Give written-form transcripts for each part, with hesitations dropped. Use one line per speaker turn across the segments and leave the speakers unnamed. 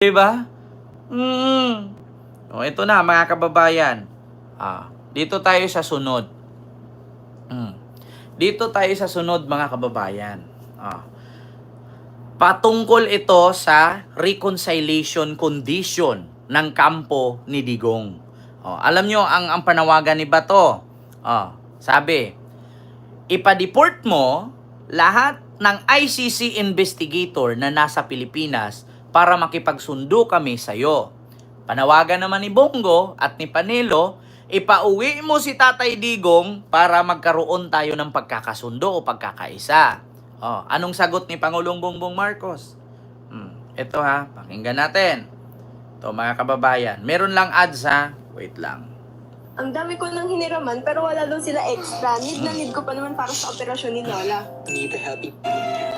Diba? O, ito na mga kababayan. Dito tayo sa sunod. Dito tayo sa sunod mga kababayan. Patungkol ito sa reconciliation condition ng kampo ni Digong. Alam nyo ang panawagan ni Bato. Sabi, ipa-deport mo lahat ng ICC investigator na nasa Pilipinas para makipagsundo kami sa'yo. Panawagan naman ni Bongo at ni Panelo, ipauwi mo si Tatay Digong para magkaroon tayo ng pagkakasundo o pagkakaisa. Anong sagot ni Pangulong Bongbong Marcos? Ito pakinggan natin. Ito mga kababayan. Meron lang ads Wait lang.
Ang dami ko nang hiniraman pero wala daw sila extra. Need na need ko pa naman para sa operasyon ni Lola.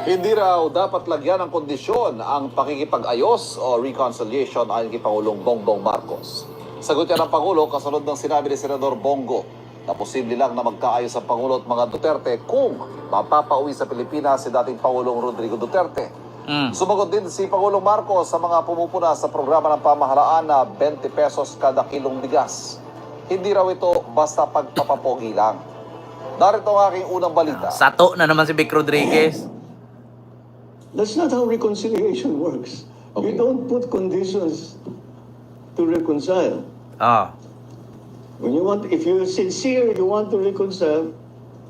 Hindi raw dapat lagyan ng kondisyon ang pakikipag-ayos o reconciliation ayon kay Pangulong Bongbong Marcos. Sagot yan ng Pangulo kasunod ng sinabi ni Senador Bongo na posible lang na magkaayos ang Pangulo at mga Duterte kung mapapauwi sa Pilipinas si dating Pangulong Rodrigo Duterte. Sumagot din si Pangulong Marcos sa mga pumupuna sa programa ng pamahalaan na 20 pesos kada kilong bigas. Hindi raw ito basta pagpapapogi lang. Narito ang aking unang balita.
Sato na naman si Vic Rodriguez.
That's not how reconciliation works.
Okay.
You don't put conditions to reconcile. When you want, if you're sincere, you want to reconcile,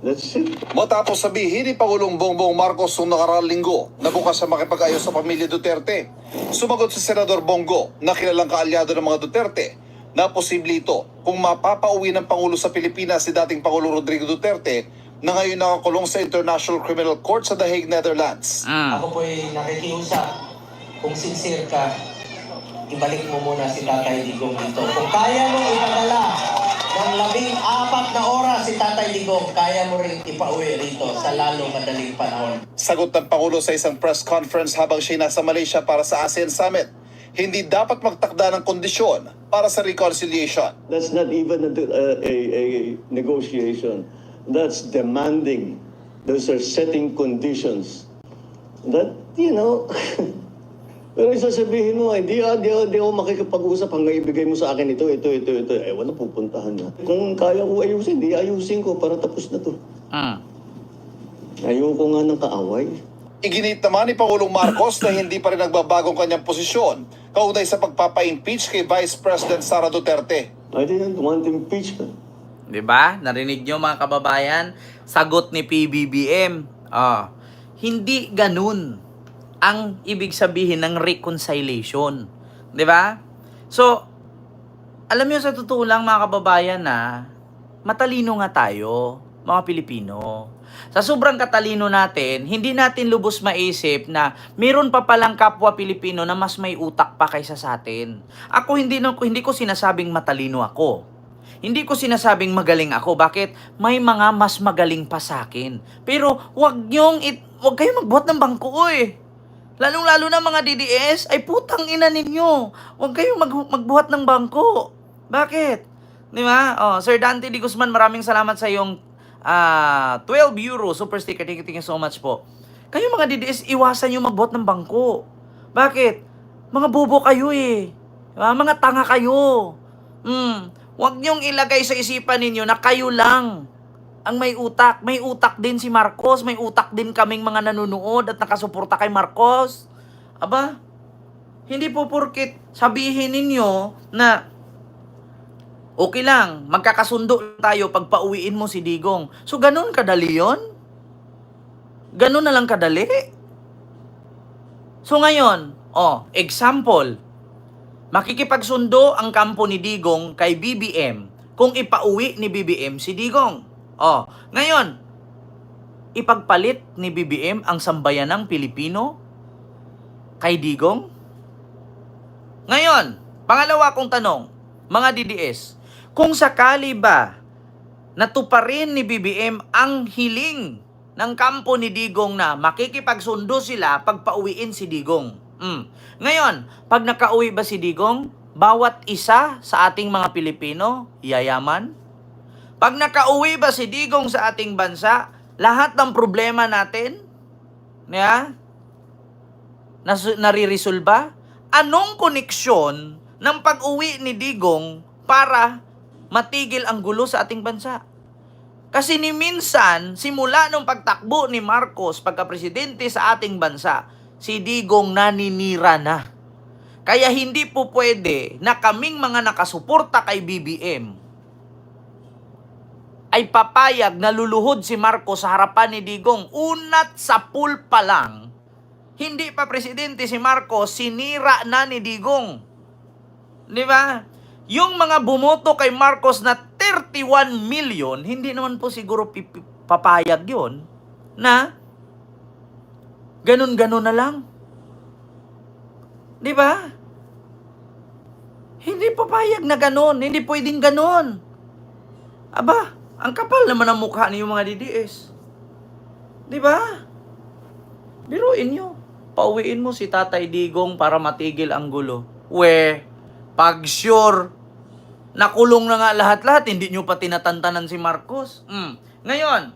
that's it.
Matapos sabihin ni Pangulong Bongbong Marcos noong nakaraang linggo na bukas sa makipag-ayos sa pamilya Duterte, sumagot si Senador Bongo na kilalang kaalyado ng mga Duterte na posible ito kung mapapauwi ng Pangulo sa Pilipinas si dating Pangulo Rodrigo Duterte na ngayon nakakulong sa International Criminal Court sa The Hague, Netherlands.
Ako po'y nakikiusap, kung sincere ka, ibalik mo muna si Tatay Digong dito. Kung kaya mo ipadala ng 14 na oras si Tatay Digong, kaya mo rin ipauwi rito sa lalong madaling panahon.
Sagot ng Pangulo sa isang press conference habang siya nasa Malaysia para sa ASEAN Summit, hindi dapat magtakda ng kondisyon para sa reconciliation.
That's not even a negotiation. That's demanding. Those are setting conditions. That, pero sasabihin mo, hindi ako makikipag-usap hanggang ibigay mo sa akin ito. Wala pupuntahan na. Kung kaya ko ayusin, di ayusin ko para tapos na to. Ayoko nga ng kaaway.
Iginit naman ni Pangulong Marcos na hindi pa rin nagbabagong kanyang posisyon kaugnay sa pagpapa-impeach kay Vice President Sara Duterte.
I didn't want impeachment.
Diba? Narinig nyo mga kababayan? Sagot ni PBBM. Hindi ganun ang ibig sabihin ng reconciliation. Diba? So, alam nyo sa totoo lang mga kababayan na matalino nga tayo, mga Pilipino. Sa sobrang katalino natin, hindi natin lubos maisip na meron pa palang kapwa Pilipino na mas may utak pa kaysa sa atin. Ako hindi ko sinasabing matalino ako. Hindi ko sinasabing magaling ako. Bakit? May mga mas magaling pa sa akin. Pero wag kayong magbuhat ng bangko Lalong-lalo na mga DDS, ay putang ina ninyo. Wag kayong magbuhat ng bangko. Bakit? Di ba? Sir Dante Di Guzman, maraming salamat sa iyong 12 euro super sticker. Thank you so much po. Kayo mga DDS, iwasan nyo magbuhat ng bangko. Bakit? Mga bobo kayo Mga tanga kayo. Huwag niyong ilagay sa isipan ninyo na kayo lang ang may utak. May utak din si Marcos. May utak din kaming mga nanonood at nakasuporta kay Marcos. Aba, hindi po porkit sabihin ninyo na okay lang, magkakasundo tayo pag pauwiin mo si Digong. So, ganun kadali yun? Ganun na lang kadali? So, ngayon, example, makikipagsundo ang kampo ni Digong kay BBM kung ipauwi ni BBM si Digong. Ngayon, ipagpalit ni BBM ang sambayanang Pilipino kay Digong? Ngayon, pangalawa kong tanong, mga DDS, kung sakali ba natuparin ni BBM ang hiling ng kampo ni Digong na makikipagsundo sila pag pauwiin si Digong. Ngayon, pag nakauwi ba si Digong, bawat isa sa ating mga Pilipino, yayaman? Pag nakauwi ba si Digong sa ating bansa, lahat ng problema natin, nariresolba? anong koneksyon ng pag-uwi ni Digong para matigil ang gulo sa ating bansa? Kasi ni minsan, simula nung pagtakbo ni Marcos pagka-presidente sa ating bansa, si Digong naninira na. Kaya hindi po pwede na kaming mga nakasuporta kay BBM ay papayag na luluhod si Marcos sa harapan ni Digong. Unat sa pool pa lang, hindi pa presidente si Marcos, sinira na ni Digong. Di ba? Yung mga bumoto kay Marcos na 31 million, hindi naman po siguro papayag yun na ganun-ganun na lang. Di ba? Hindi papayag na ganun. Hindi pwedeng ganun. Aba, ang kapal naman ang mukha niyo mga DDS. Di ba? Biruin nyo. Pauwiin mo si Tatay Digong para matigil ang gulo. Pag sure, nakulong na nga lahat-lahat, hindi nyo pa tinatantanan si Marcos. Ngayon,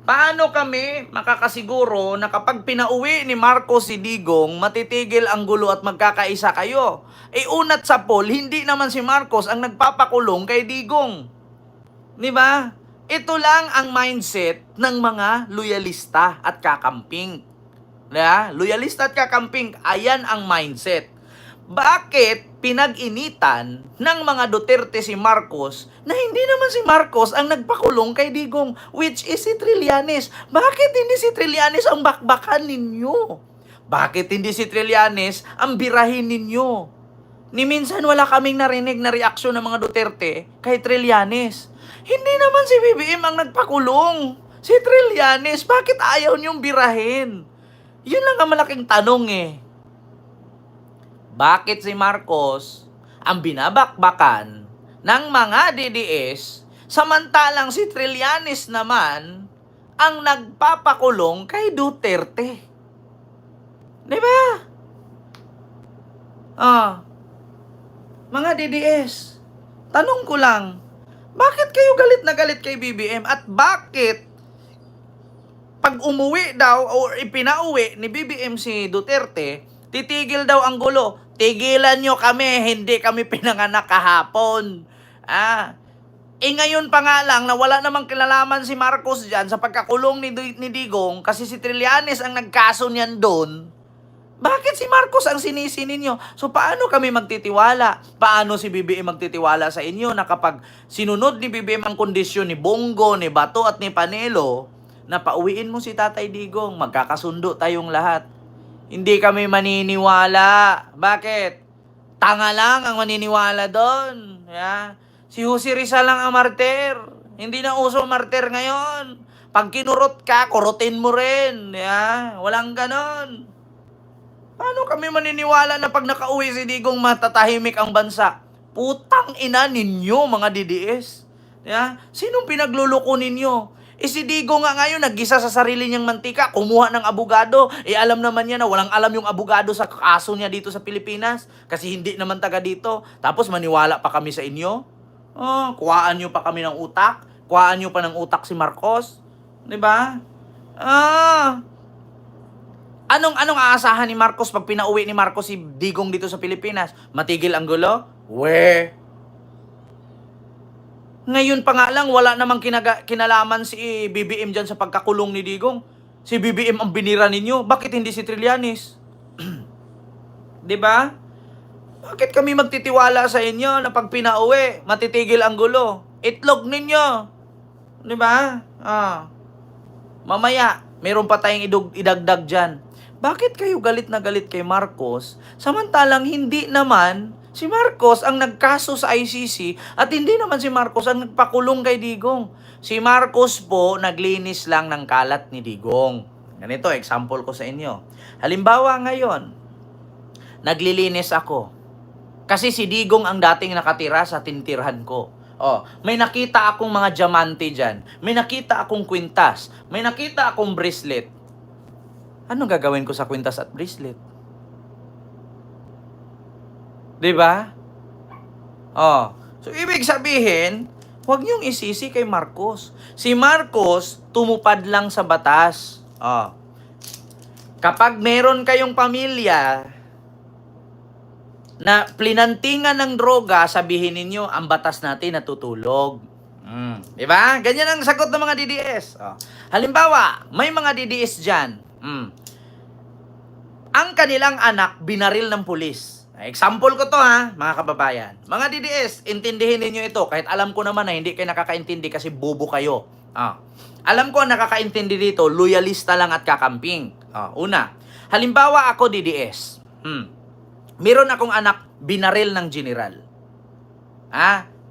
paano kami makakasiguro na kapag pinauwi ni Marcos si Digong, matitigil ang gulo at magkakaisa kayo? Unat sa poll, hindi naman si Marcos ang nagpapakulong kay Digong. Di ba? Ito lang ang mindset ng mga loyalista at kakamping. Loyalista at kakamping, ayan ang mindset. Bakit pinag-initan ng mga Duterte si Marcos na hindi naman si Marcos ang nagpakulong kay Digong, which is si Trillanes? Bakit hindi si Trillanes ang bakbakan ninyo? Bakit hindi si Trillanes ang birahin ninyo? Ni minsan wala kaming narinig na reaksyon ng mga Duterte kay Trillanes. Hindi naman si BBM ang nagpakulong. Si Trillanes, bakit ayaw niyong birahin? Yun lang ang malaking tanong Bakit si Marcos ang binabakbakan ng mga DDS samantalang si Trillanes naman ang nagpapakulong kay Duterte? Di ba? Mga DDS, tanong ko lang, bakit kayo galit na galit kay BBM at bakit pag umuwi daw o ipinauwi ni BBM si Duterte, titigil daw ang gulo? Tigilan nyo kami, hindi kami pinanganak kahapon. Ngayon pa nga lang na wala namang kinalaman si Marcos dyan sa pagkakulong ni Digong kasi si Trillanes ang nagkaso niyan doon. Bakit si Marcos ang sinisi ninyo? So paano kami magtitiwala? Paano si BBM magtitiwala sa inyo na kapag sinunod ni BBM ang kondisyon ni Bongo, ni Bato at ni Panelo, na pauwiin mo si Tatay Digong, magkakasundo tayong lahat? Hindi kami maniniwala. Bakit? Tanga lang ang maniniwala doon. Si Jose Rizal lang ang martir. Hindi na uso martir ngayon. Pag kinurot ka, kurutin mo rin. Walang ganon. Paano kami maniniwala na pag nakauwi si Digong matatahimik ang bansa? Putang ina ninyo mga DDS. Sinong pinagluluko ninyo? Si Digong nga ngayon, naggisa sa sarili niyang mantika, kumuha ng abogado. Alam naman niya na walang alam yung abogado sa kaso niya dito sa Pilipinas. Kasi hindi naman taga dito. Tapos maniwala pa kami sa inyo? Kuhaan niyo pa kami ng utak? Kuhaan niyo pa ng utak si Marcos? Diba? Anong aasahan ni Marcos pag pinauwi ni Marcos si Digong dito sa Pilipinas? Matigil ang gulo? Ngayon pa nga lang, wala namang kinalaman si BBM dyan sa pagkakulong ni Digong. Si BBM ang binira ninyo. Bakit hindi si Trillanes? Diba? Bakit kami magtitiwala sa inyo na pag pinauwi, matitigil ang gulo? Itlog ninyo. Diba? Mamaya, meron pa tayong idagdag dyan. Bakit kayo galit na galit kay Marcos, samantalang hindi naman si Marcos ang nagkaso sa ICC at hindi naman si Marcos ang nagpakulong kay Digong? Si Marcos po naglinis lang ng kalat ni Digong. Ganito, example ko sa inyo. Halimbawa ngayon, naglilinis ako. Kasi si Digong ang dating nakatira sa tintirhan ko. May nakita akong mga diamante dyan. May nakita akong kwintas. May nakita akong bracelet. Anong gagawin ko sa kwintas at bracelet? Diba? So, ibig sabihin, huwag niyong isisi kay Marcos. Si Marcos, tumupad lang sa batas. Kapag meron kayong pamilya, na plinantingan ng droga, sabihin ninyo, ang batas natin natutulog. Di ba? Ganyan ang sagot ng mga DDS. Oh. Halimbawa, may mga DDS dyan. Ang kanilang anak, binaril ng pulis. Example ko to ha, mga kababayan. Mga DDS, intindihin ninyo ito. Kahit alam ko naman na hindi kayo nakakaintindi kasi bobo kayo. Alam ko ang nakakaintindi dito, loyalista lang at kakamping. Una, halimbawa ako DDS. Meron akong anak, binaril ng general.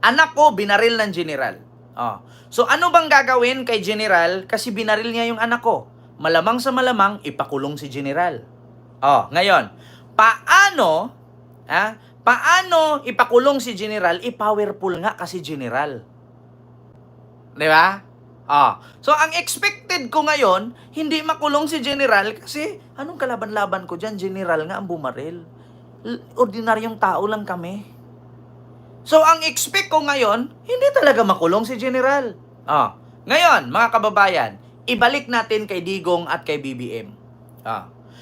Anak ko, binaril ng general. So ano bang gagawin kay general kasi binaril niya yung anak ko? Malamang sa malamang, ipakulong si general. Ngayon, paano ipakulong si general? I-powerful nga kasi general. Di ba? So, ang expected ko ngayon, hindi makulong si general kasi anong kalaban-laban ko dyan? General nga ang bumaril. Ordinaryong tao lang kami. So, ang expect ko ngayon, hindi talaga makulong si general. Ngayon, mga kababayan, ibalik natin kay Digong at kay BBM.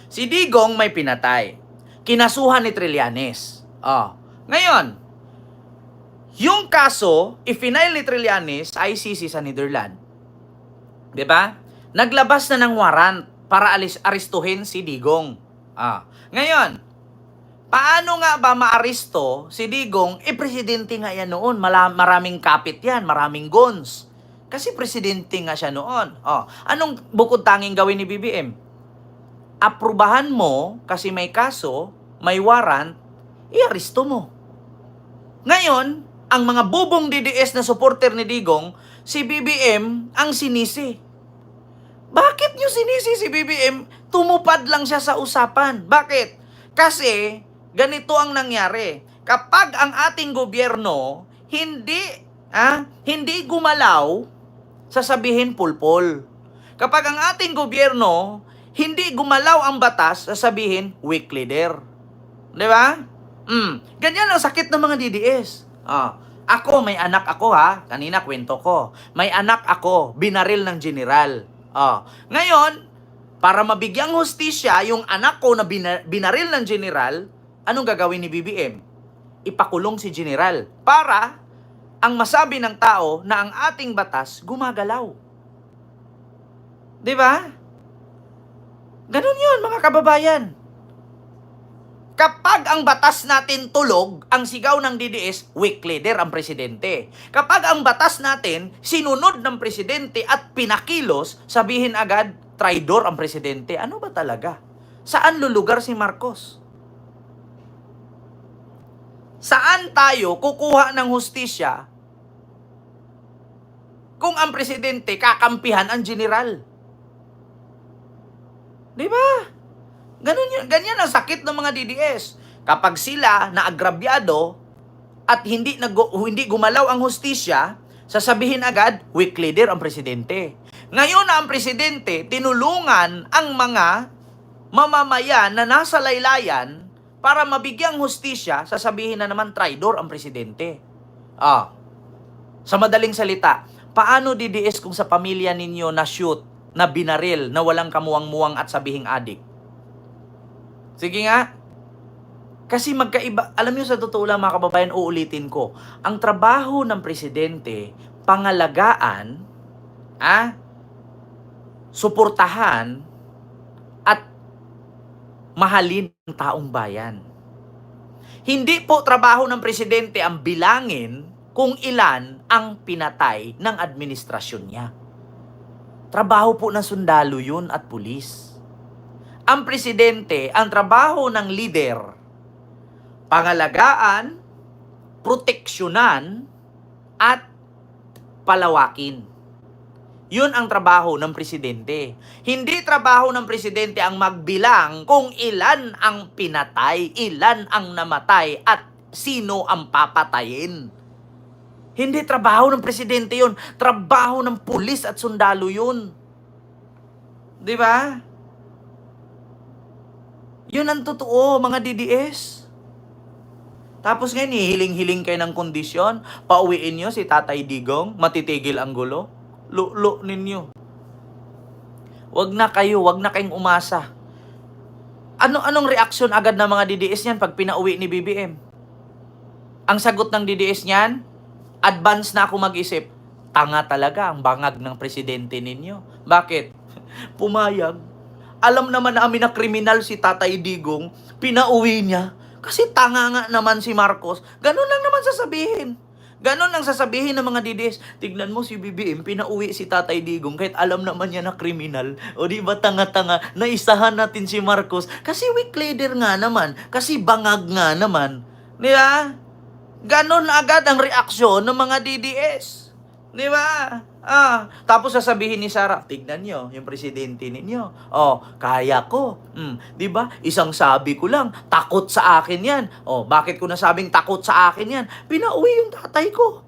Si Digong may pinatay. Kinasuhan ni Trillanes. Ngayon, yung kaso, i-final ni Trillanes, ICC sa Netherlands. Diba? Naglabas na ng warrant para aristuhin si Digong. Ngayon, paano nga ba maaresto si Digong? Presidente nga yan noon. Maraming kapit yan, maraming guns. Kasi presidente nga siya noon. Anong bukod tanging gawin ni BBM? Aprubahan mo kasi may kaso, may warrant, i-aresto mo. Ngayon, ang mga bubong DDS na supporter ni Digong, si BBM ang sinisi. Bakit nyo sinisi si BBM? Tumupad lang siya sa usapan. Bakit? Kasi, ganito ang nangyari. Kapag ang ating gobyerno hindi gumalaw, sasabihin pulpol. Kapag ang ating gobyerno hindi gumalaw ang batas, sasabihin weak leader. Di ba? Ganyan ang sakit ng mga DDS. Ako, may anak ako ha. Kanina kwento ko. May anak ako, binaril ng general. Ngayon, para mabigyang hustisya yung anak ko na binaril ng general, anong gagawin ni BBM? Ipakulong si general para ang masabi ng tao na ang ating batas gumagalaw. Di ba? Ganun yun, mga kababayan. Kapag ang batas natin tulog, ang sigaw ng DDS, weak leader ang presidente. Kapag ang batas natin sinunod ng presidente at pinakilos, sabihin agad, traidor ang presidente. Ano ba talaga? Saan lulugar si Marcos? Saan tayo kukuha ng hustisya kung ang presidente kakampihan ang general? Di ba? Ganyan ang sakit ng mga DDS. Kapag sila naagrabyado at hindi gumalaw ang hustisya, sasabihin agad, weak leader ang presidente. Ngayon na ang presidente, tinulungan ang mga mamamayan na nasa laylayan para mabigyang hustisya, sasabihin na naman traidor ang presidente. Sa madaling salita, paano DDS kung sa pamilya ninyo na-shoot, na binaril, na walang kamuwang-muwang at sabihing adik? Sige nga. Kasi magkaiba. Alam niyo sa totoo lang mga kababayan, uulitin ko. Ang trabaho ng presidente, pangalagaan, suportahan, at mahalin ang taong bayan. Hindi po trabaho ng presidente ang bilangin kung ilan ang pinatay ng administrasyon niya. Trabaho po ng sundalo yun at pulis. Ang presidente, ang trabaho ng leader, pangalagaan, proteksyonan, at palawakin. Yun ang trabaho ng presidente. Hindi trabaho ng presidente ang magbilang kung ilan ang pinatay, ilan ang namatay, at sino ang papatayin. Hindi trabaho ng presidente yun. Trabaho ng pulis at sundalo yun. Di ba? Yun ang totoo, mga DDS. Tapos ngayon, hiling-hiling kayo ng kondisyon, pauwiin nyo si Tatay Digong, matitigil ang gulo. Lulo ninyo. Wag na kayong umasa. Anong reaksyon agad ng mga DDS niyan pag pinauwi ni BBM? Ang sagot ng DDS niyan, advance na ako mag-isip. Tanga talaga ang bangag ng presidente ninyo. Bakit? Pumayag. Alam naman namin na kriminal si Tatay Digong, pinauwi niya. Kasi tanga nga naman si Marcos. Ganun lang naman sasabihin. Ganon ang sasabihin ng mga DDS. Tignan mo si BBM, pinauwi si Tatay Digong kahit alam naman niya na kriminal. O di ba tanga-tanga, naisahan natin si Marcos. Kasi weak leader nga naman. Kasi bangag nga naman. Di ba? Ganon agad ang reaksyon ng mga DDS. Di ba? Tapos sasabihin ni Sara, tignan nyo, yung presidente ninyo. Kaya ko. Di ba? Isang sabi ko lang, takot sa akin yan. Bakit ko nasabing takot sa akin yan? Pinauwi yung tatay ko.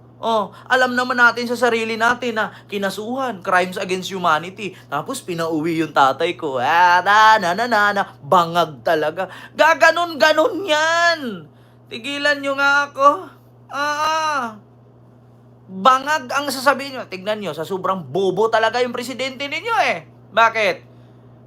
Alam naman natin sa sarili natin na kinasuhan, crimes against humanity. Tapos pinauwi yung tatay ko. Bangag talaga. Gaganon-ganon yan. Tigilan nyo nga ako. Bangag ang sasabihin nyo. Tignan nyo, sa sobrang bobo talaga yung presidente ninyo eh. Bakit?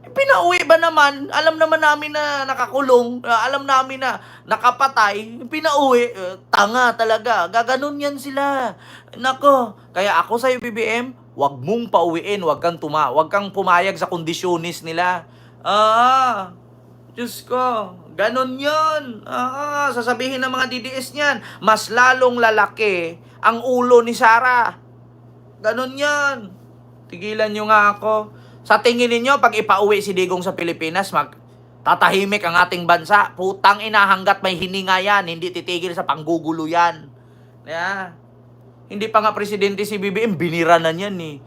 Pinauwi ba naman? Alam naman namin na nakakulong. Alam namin na nakapatay. Pinauwi. Tanga talaga. Gaganon yan sila. Nako. Kaya ako sa'yo, BBM, wag mong pauwiin. Wag kang pumayag sa kondisyonis nila. Diyos ko. Ganon yun. Sasabihin ng mga DDS niyan, mas lalong lalaki ang ulo ni Sara. Ganon yan. Tigilan nyo nga ako. Sa tingin ninyo, pag ipauwi si Digong sa Pilipinas, tatahimik ang ating bansa. Putang ina, hanggat may hininga yan, hindi titigil sa panggugulo yan. Hindi pa nga presidente si BBM, binira na yan eh.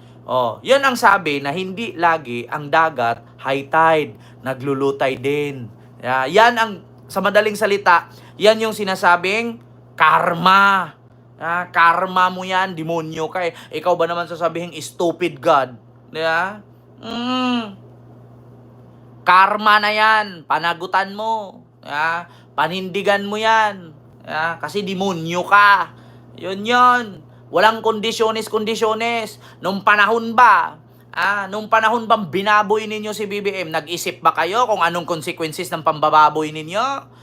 Yan ang sabi na hindi lagi ang dagat high tide, naglulutay din. Yan ang, sa madaling salita, yan yung sinasabing karma. Karma mo yan, demonyo ka eh. Ikaw ba naman sasabihin, stupid God? Karma na yan, panagutan mo. Panindigan mo yan. Kasi demonyo ka. Yun. Walang kondisyones. Nung panahon bang binaboy ninyo si BBM, nag-isip ba kayo kung anong consequences ng pambababoy ninyo?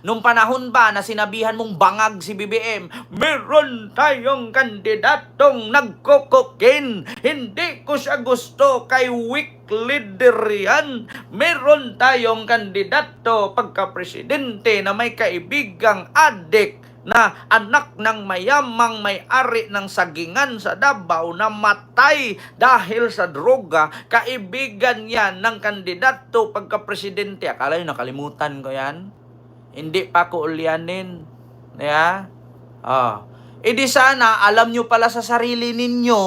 Nung panahon ba na sinabihan mong bangag si BBM, meron tayong kandidatong nagkokokin, hindi ko siya gusto, kay weak leader yan. Meron tayong kandidato pagka-presidente na may kaibigang adik na anak ng mayamang may-ari ng sagingan sa Davao na matay dahil sa droga. Kaibigan yan ng kandidato pagka-presidente. Akala nyo nakalimutan ko yan? Hindi pa ko ulyanin. Di sana alam nyo pala sa sarili ninyo.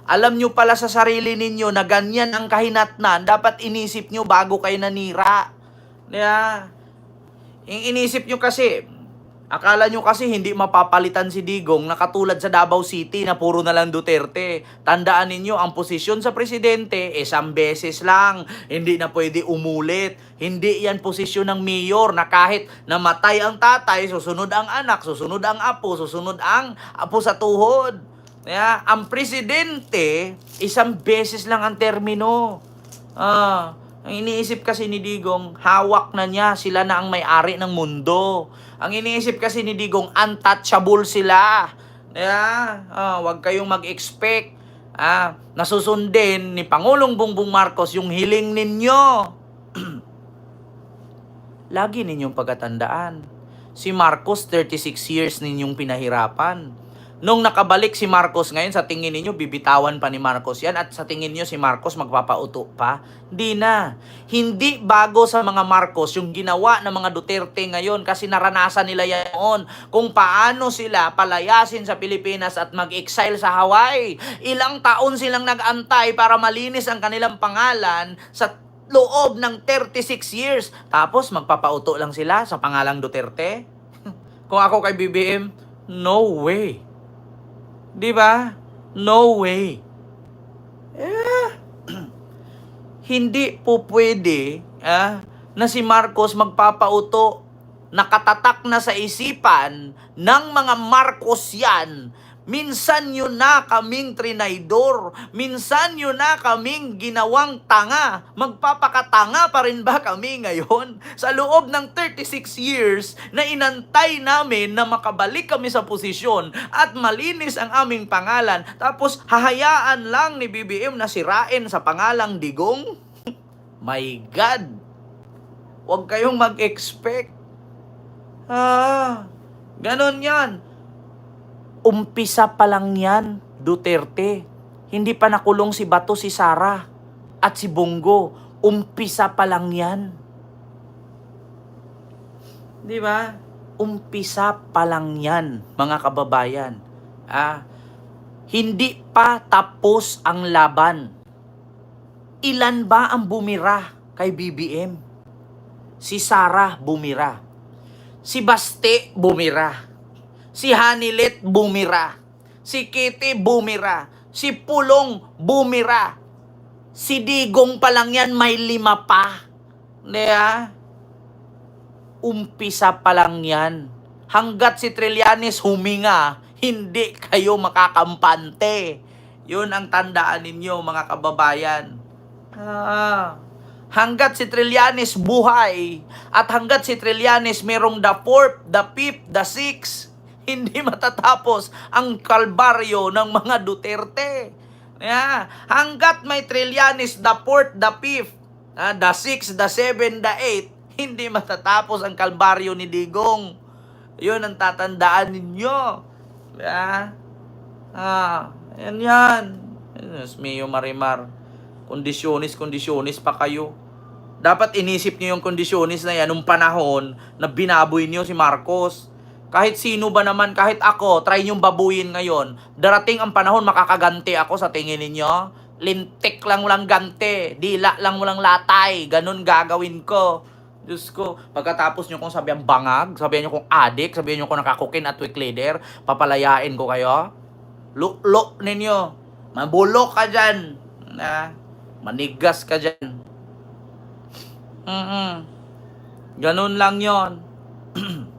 Alam nyo pala sa sarili ninyo na ganyan ang kahinatnan. Dapat inisip nyo bago kayo nanira. Inisip nyo kasi, akala nyo kasi hindi mapapalitan si Digong na katulad sa Davao City na puro na lang Duterte. Tandaan ninyo, ang posisyon sa presidente, isang beses lang. Hindi na pwede umulit. Hindi yan posisyon ng mayor na kahit namatay ang tatay, susunod ang anak, susunod ang apo, susunod ang apo sa tuhod. Ang presidente, isang beses lang ang termino. Ang iniisip kasi ni Digong, hawak na niya, sila na ang may-ari ng mundo. Ang iniisip kasi ni Digong, untouchable sila. Huwag kayong mag-expect na susundin ni Pangulong Bongbong Marcos yung hiling ninyo. Lagi ninyong pagkatandaan, si Marcos 36 years ninyong pinahirapan. Nung nakabalik si Marcos ngayon, sa tingin niyo bibitawan pa ni Marcos yan at sa tingin niyo si Marcos magpapauto pa? Di na. Hindi bago sa mga Marcos yung ginawa ng mga Duterte ngayon kasi naranasan nila yan noon kung paano sila palayasin sa Pilipinas at mag-exile sa Hawaii. Ilang taon silang nag-antay para malinis ang kanilang pangalan sa loob ng 36 years. Tapos magpapauto lang sila sa pangalang Duterte? Kung ako kay BBM, no way. Di ba? No way. Hindi po pwede na si Marcos magpapauto, nakatatak na sa isipan ng mga Marcos yan. Minsan nyo na kaming trinaydor. Minsan nyo na kaming ginawang tanga. Magpapakatanga pa rin ba kami ngayon? Sa loob ng 36 years na inantay namin na makabalik kami sa posisyon at malinis ang aming pangalan, tapos hahayaan lang ni BBM na sirain sa pangalang Digong? My God! Huwag kayong mag-expect. Ganon yan. Umpisa pa lang yan, Duterte. Hindi pa nakulong si Bato, si Sara, at si Bongo. Umpisa pa lang yan. Di ba? Umpisa pa lang yan, mga kababayan. Hindi pa tapos ang laban. Ilan ba ang bumira kay BBM? Si Sara bumira. Si Baste bumira. Si Hanilet bumira. Si Kitty bumira. Si Pulong bumira. Si Digong pa lang yan, may 5 pa. Diba? Umpisa pa lang yan. Hanggat si Trillanes huminga, hindi kayo makakampante. Yun ang tandaan ninyo, mga kababayan. Hanggat si Trillanes buhay, at hanggat si Trillanes merong the 4th, the 5th, the 6th, hindi matatapos ang kalbaryo ng mga Duterte. Hanggat may Trillanes, the 4th, the 5th, the 6th, the 7th, the 8th, hindi matatapos ang kalbaryo ni Digong. Yun ang tatandaan ninyo. Yan. Mio Marimar. Kondisyonis pa kayo. Dapat inisip nyo yung kondisyonis na yan nung panahon na binaboy nyo si Marcos. Kahit sino ba naman, kahit ako, try nyong babuyin ngayon. Darating ang panahon, makakaganti ako sa tingin ninyo. Lintik lang walang ganti. Dila lang walang latay. Ganun gagawin ko. Diyos ko, pagkatapos nyo kung sabihan bangag, sabihan nyo kung adik, sabihan nyo kung nakakukin at weak leader, papalayain ko kayo. Luk ninyo. Mabulok ka dyan. Manigas ka dyan. Ganun lang yon.